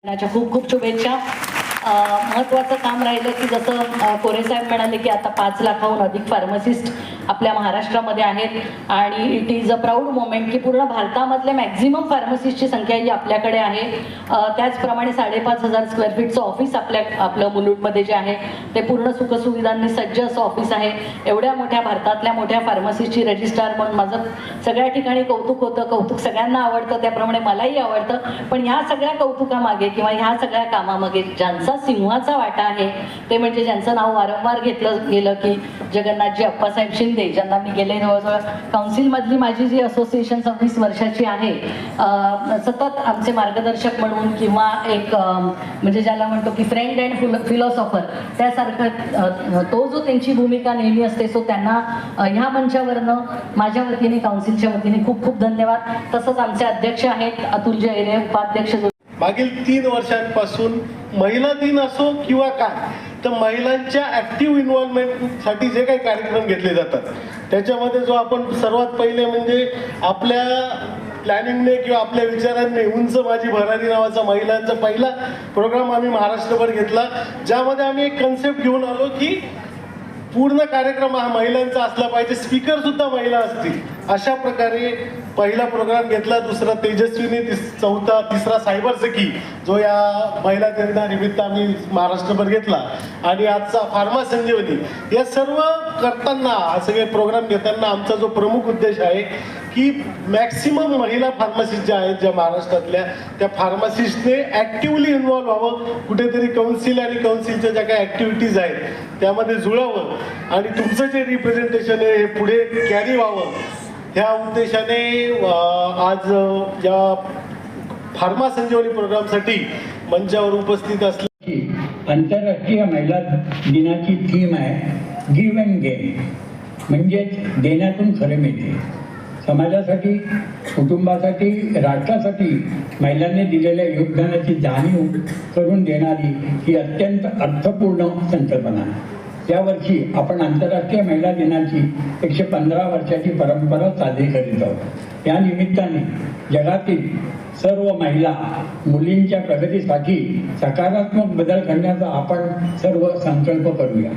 खूप खूप शुभेच्छा. महत्त्वाचं काम राहिलं की जसं कोरे साहेब म्हणाले की आता 5 लाखाहून अधिक फार्मसिस्ट आपल्या महाराष्ट्रामध्ये आहेत आणि it is a proud moment की पूर्ण भारतामधले मॅक्झिमम फार्मसिस्टची संख्या ही आपल्याकडे आहे. त्याचप्रमाणे 5,500 स्क्वेअर फीटचं ऑफिस आपलं मुलुंडमध्ये जे आहे ते पूर्ण सुखसुविधांनी सज्ज असं ऑफिस आहे. एवढ्या मोठ्या भारतातल्या मोठ्या फार्मसिस्टची रजिस्ट्रार म्हणून माझं सगळ्या ठिकाणी कौतुक होतं. कौतुक सगळ्यांना आवडतं, त्याप्रमाणे मलाही आवडतं. पण ह्या सगळ्या कौतुकामागे किंवा ह्या सगळ्या कामामागे ज्यांचा सिंहाचा वाटा आहे ते म्हणजे ज्यांचं नाव वारंवार घेतलं गेलं की जगन्नाथजी अप्पासाहेब शिंदे, ज्यांना मी गेले जवळजवळ काउन्सिलमधली माझी जी असोसिएशन 26 वर्षाची आहे, सतत आमचे मार्गदर्शक म्हणून किंवा एक म्हणजे ज्याला म्हणतो की फ्रेंड अँड फिलॉसॉफर त्यासारखं तो जो त्यांची भूमिका नेहमी असते, सो त्यांना ह्या मंचावरनं माझ्या वतीने काउन्सिलच्या वतीने खूप खूप धन्यवाद. तसंच आमचे अध्यक्ष आहेत अतुल जैने, उपाध्यक्ष. मागील 3 वर्षांपासून महिला दिन असो किंवा काय, तर महिलांच्या ऍक्टिव्ह इन्व्हॉल्वमेंटसाठी जे काही कार्यक्रम घेतले जातात त्याच्यामध्ये जो आपण सर्वात पहिले म्हणजे आपल्या प्लॅनिंगने किंवा आपल्या विचारांनी उंच माझी भरारी नावाचा महिलांचा पहिला प्रोग्राम आम्ही महाराष्ट्रभर घेतला, ज्यामध्ये आम्ही एक कन्सेप्ट घेऊन आलो की पूर्ण कार्यक्रम हा महिलांचा असला पाहिजे, स्पीकर सुद्धा महिला असतील, अशा प्रकारे पहिला प्रोग्राम घेतला. दुसरा तेजस्विनी, चौथा, तिसरा सायबर सखी जो या महिला दिनानिमित्त आम्ही महाराष्ट्रभर घेतला आणि आजचा फार्मा संजीवनी. या सर्व करताना हा सगळे प्रोग्राम घेताना आमचा जो प्रमुख उद्देश आहे की मॅक्सिमम महिला फार्मासिस्ट ज्या आहेत ज्या महाराष्ट्रातल्या, त्या फार्मासिस्टने ॲक्टिव्हली इन्व्हॉल्व व्हावं, कुठेतरी काउन्सिल आणि काउन्सिलच्या ज्या काही ॲक्टिव्हिटीज आहेत त्यामध्ये जुळावं आणि तुमचं जे रिप्रेझेंटेशन आहे हे पुढे कॅरी व्हावं, ह्या उद्देशाने आज या फार्मा संजीवनी प्रोग्रामसाठी मंचावर उपस्थित असले. आंतरराष्ट्रीय महिला दिनाची थीम आहे गिव्ह अँड गेन, म्हणजेच देण्यातून खरे मिळते. समाजासाठी, कुटुंबासाठी, राष्ट्रासाठी महिलांनी दिलेल्या योगदानाची जाणीव करून देणारी ही अत्यंत अर्थपूर्ण संकल्पना आहे. यावर्षी आपण आंतरराष्ट्रीय महिला दिनाची 115 वर्षाची परंपरा साजरी करीत आहोत. या निमित्ताने जगातील सर्व महिला मुलींच्या प्रगतीसाठी सकारात्मक बदल करण्याचा आपण सर्व संकल्प करूया.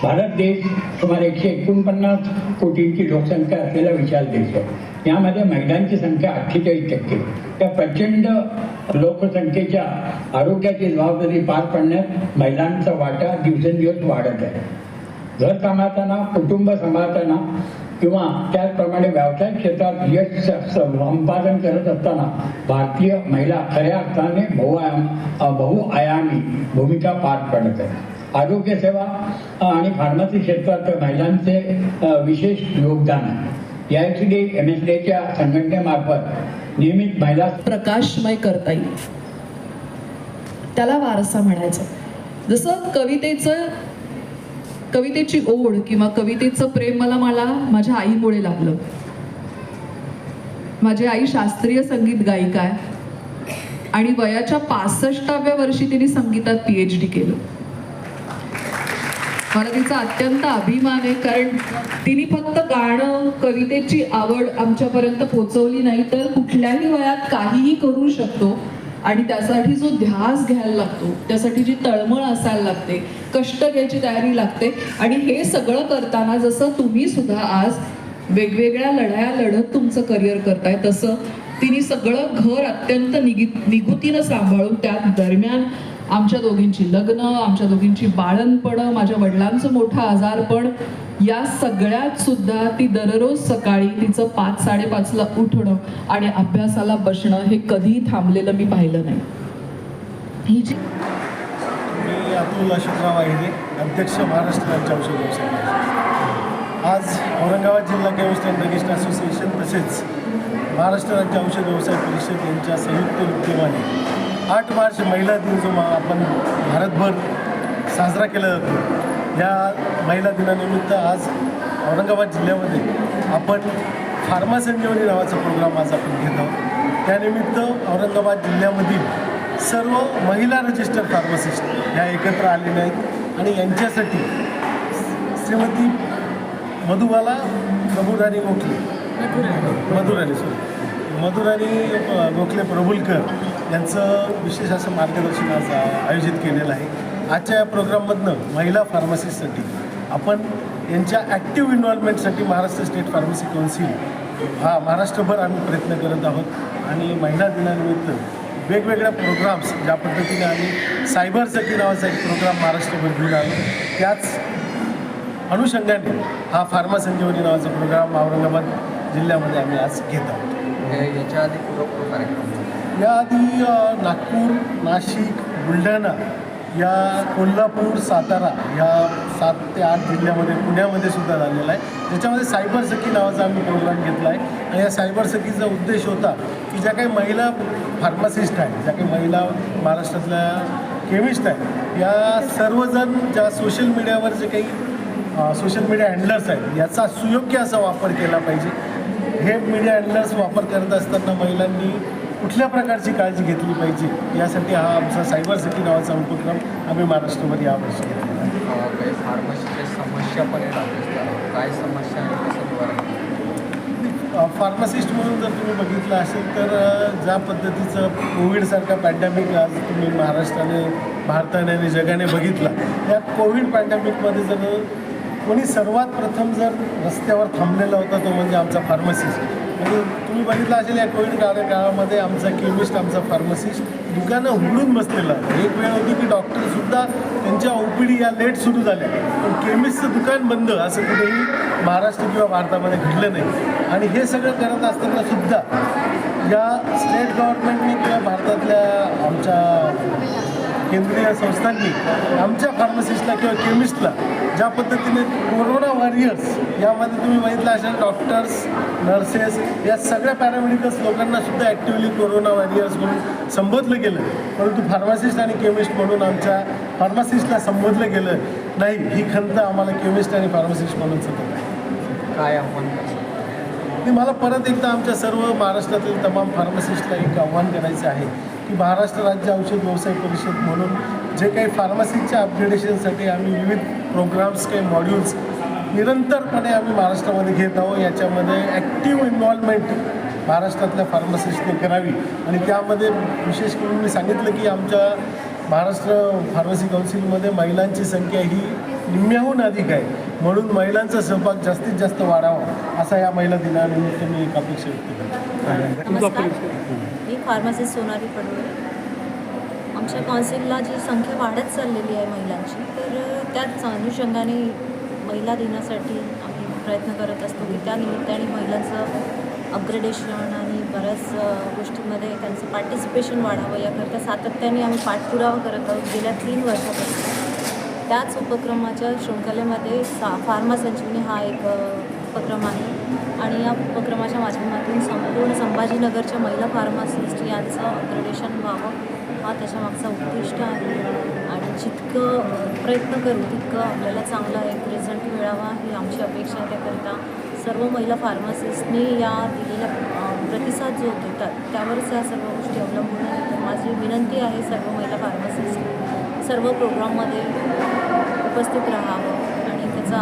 भारत देश सुमारे 149 कोटींची लोकसंख्या असलेला विशाल देश आहे. यामध्ये महिलांची संख्या 48%. त्या प्रचंड लोकसंख्येच्या आरोग्याची जबाबदारी पार पाडण्यात महिलांचा वाटा दिवसेंदिवस वाढत आहे. घर सांभाळताना, कुटुंब सांभाळताना किंवा त्याचप्रमाणे व्यावसायिक क्षेत्रात यश संपादन करत असताना भारतीय महिला खऱ्या अर्थाने बहुआयामी भूमिका पार पाडत आहे. आरोग्य सेवा आणि फार्मसी क्षेत्रात महिलांचे विशेष योगदान आहे. MSDच्या संघटनेमार्फत नियमित महिला प्रकाशमय करता येईल, त्याला वारसा म्हणायचं. जसं कवितेची ओढ किंवा कवितेचं प्रेम मला माझ्या आईमुळे लागलं. माझी आई शास्त्रीय संगीत गायिका आहे आणि वयाच्या 65व्या वर्षी तिने संगीतात PhD केलं. मला तिचा अत्यंत अभिमान आहे, कारण तिने फक्त गाणं, कवितेची आवड आमच्यापर्यंत पोहोचवली नाही, तर कुठल्याही वयात काहीही करू शकतो आणि त्यासाठी जो ध्यास घ्यायला लागतो, त्यासाठी जी तळमळ असायला लागते, कष्ट घ्यायची तयारी लागते. आणि हे सगळं करताना जसं तुम्ही सुद्धा आज वेगवेगळ्या लढाया लढत तुमचं करिअर करताय, तसं तिने सगळं घर अत्यंत निगुतीनं सांभाळून त्यात दरम्यान आमच्या दोघींची लग्न, आमच्या दोघींची बाळणपणं, माझ्या वडिलांचं मोठं आजारपण, या सगळ्यात सुद्धा ती दररोज सकाळी तिचं 5-5:30ला उठणं आणि अभ्यासाला बसणं हे कधीही थांबलेलं मी पाहिलं नाही. ही जी मी अतुल अशोकराव आहे, अध्यक्ष महाराष्ट्र राज्य औषध व्यवसाय. आज औरंगाबाद जिल्हा केमिस्ट अँड ड्रगिस्ट असोसिएशन तसेच महाराष्ट्र राज्य औषध व्यवसाय परिषद यांच्या संयुक्त विद्यमाने 8 मार्च महिला दिन जो आपण भारतभर साजरा केला जातो, या महिला दिनानिमित्त आज औरंगाबाद जिल्ह्यामध्ये आपण फार्मा संजीवनी नावाचा प्रोग्राम आज आपण घेत आहोत. त्यानिमित्त औरंगाबाद जिल्ह्यामधील सर्व महिला रजिस्टर्ड फार्मासिस्ट या एकत्र आलेल्या आहेत आणि यांच्यासाठी श्रीमती मधुबाला मधुराणी मधुराणी गोखले प्रभुलकर यांचं विशेष असं मार्गदर्शन आज आयोजित केलेलं आहे. आजच्या या प्रोग्राममधनं महिला फार्मसिस्टसाठी आपण यांच्या ॲक्टिव्ह इन्व्हॉल्वमेंटसाठी महाराष्ट्र स्टेट फार्मसी काउन्सिल हा महाराष्ट्रभर आम्ही प्रयत्न करत आहोत आणि महिला दिनानिमित्त वेगवेगळ्या प्रोग्राम्स ज्या पद्धतीने आम्ही सायबर सखी नावाचा एक प्रोग्राम महाराष्ट्रभर घेऊन आलो, त्याच अनुषंगाने हा फार्मा संजीवनी नावाचा प्रोग्राम औरंगाबाद जिल्ह्यामध्ये आम्ही आज घेत आहोत. याच्या आधी पूर्व कार्यक्रम याआधी नागपूर, नाशिक, बुलढाणा या कोल्हापूर, सातारा या 7 ते 8 जिल्ह्यामध्ये, पुण्यामध्ये सुद्धा झालेला आहे. त्याच्यामध्ये सायबर सखी नावाचा आम्ही प्रोग्राम घेतला आहे आणि या सायबर सखीचा उद्देश होता की ज्या काही महिला फार्मासिस्ट आहेत, ज्या काही महिला महाराष्ट्रातल्या केमिस्ट आहेत, या सर्वजण ज्या सोशल मीडियावर जे काही सोशल मीडिया हँडलर्स आहेत याचा सुयोग्य असा वापर केला पाहिजे. हे मीडिया हँडलर्स वापर करत असताना महिलांनी कुठल्या प्रकारची काळजी घेतली पाहिजे यासाठी हा आमचा सायबर सिटी नावाचा उपक्रम आम्ही महाराष्ट्रामध्ये यावर्षी घेतलेला आहे. काही फार्मसीच्या समस्या पण येतात, काय समस्या आहे कसं निवारण? फार्मासिस्ट म्हणून जर तुम्ही बघितलं असेल तर ज्या पद्धतीचं कोविडसारखा पॅन्डेमिक आज तुम्ही महाराष्ट्राने, भारताने आणि जगाने बघितला, त्या कोविड पॅन्डेमिकमध्ये जर कोणी सर्वात प्रथम जर रस्त्यावर थांबलेला होता तो म्हणजे आमचा फार्मसिस्ट. म्हणजे तुम्ही बघितलं असेल या कोविड काळामध्ये आमचा केमिस्ट, आमचा फार्मसिस्ट दुकानं उघडून बसलेला. एक वेळ होती की डॉक्टरसुद्धा त्यांच्या OPD या लेट सुरू झाल्या, पण केमिस्टचं दुकान बंद असं कुठेही महाराष्ट्र किंवा भारतामध्ये घडलं नाही. आणि हे सगळं करत असताना सुद्धा या स्टेट गव्हर्नमेंटने किंवा भारतातल्या आमच्या केंद्रीय संस्थांनी आमच्या फार्मसिस्टला किंवा केमिस्टला ज्या पद्धतीने कोरोना वॉरियर्स यामध्ये तुम्ही बघितलं असेल डॉक्टर्स, नर्सेस या सगळ्या पॅरामेडिकल्स लोकांना सुद्धा ॲक्टिव्हली कोरोना वॉरियर्स म्हणून संबोधलं गेलं, परंतु फार्मासिस्ट आणि केमिस्ट म्हणून आमच्या फार्मासिस्टला संबोधलं गेलं नाही. ही खंत आम्हाला केमिस्ट आणि फार्मासिस्ट म्हणून सतत आहे. काय आव्हान मी मला परत एकदा आमच्या सर्व महाराष्ट्रातील तमाम फार्मासिस्टला एक आव्हान करायचं आहे की महाराष्ट्र राज्य औषध व्यवसाय परिषद म्हणून जे काही फार्मसीच्या अपग्रेडेशनसाठी आम्ही विविध प्रोग्राम्स, काही मॉड्यूल्स निरंतरपणे आम्ही महाराष्ट्रामध्ये घेत आहोत. याच्यामध्ये ॲक्टिव्ह इन्व्हॉल्वमेंट महाराष्ट्रातल्या फार्मसिस्टने करावी आणि त्यामध्ये विशेष करून मी सांगितलं की आमच्या महाराष्ट्र फार्मसी काउन्सिलमध्ये महिलांची संख्या ही निम्म्याहून अधिक आहे, म्हणून महिलांचा सहभाग जास्तीत जास्त वाढावा असा या महिला दिनानिमित्त मी एक अपेक्षा व्यक्त करतो. नमस्कार, मी फार्मासिस्ट सोनाली पडवळे. आमच्या काउन्सिलला जी संख्या वाढत चाललेली आहे महिलांची, तर त्याच अनुषंगाने महिला दिनासाठी आम्ही प्रयत्न करत असतो की त्या निमित्ताने महिलांचं अपग्रेडेशन आणि बऱ्याच गोष्टींमध्ये त्यांचं पार्टिसिपेशन वाढावं याकरता सातत्याने आम्ही पाठपुरावा करत आहोत गेल्या 3 वर्षापासून. त्याच उपक्रमाच्या शृंखलेमध्ये फार्मा संजीवनी हा एक उपक्रम आहे आणि या उपक्रमाच्या माध्यमातून संपूर्ण संभाजीनगरच्या महिला फार्मासिस्ट यांचं अपग्रेडेशन व्हावं हा त्याच्यामागचा उद्दिष्ट आहे. आणि जितकं प्रयत्न करू तितकं आपल्याला चांगला एक रिझल्ट मिळावा ही आमची अपेक्षा आहे. त्याकरता सर्व महिला फार्मासिस्टनी या दिलेल्या प्रतिसाद जो देतात त्यावरच या सर्व गोष्टी अवलंबून आहेत. तर माझी विनंती आहे सर्व महिला फार्मासिस्ट सर्व प्रोग्राममध्ये उपस्थित राहावं आणि त्याचा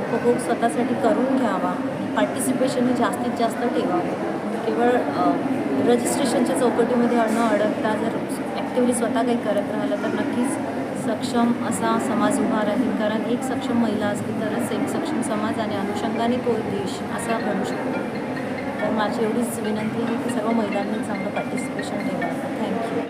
उपभोग स्वतःसाठी करून घ्यावा. पार्टिसिपेशन हे जास्तीत जास्त ठेवावं. केवळ रजिस्ट्रेशनच्या चौकटीमध्ये न अडकता जर ॲक्टिव्हली स्वतः काही करत राहिलं तर नक्कीच सक्षम असा समाज उभा राहील. कारण एक सक्षम महिला असली तरच एक सक्षम समाज आणि अनुषंगाने तो देश असा घडू शकतो. तर माझी एवढीच विनंती आहे की सर्व महिलांनी चांगलं पार्टिसिपेशन ठेवावं. थँक्यू.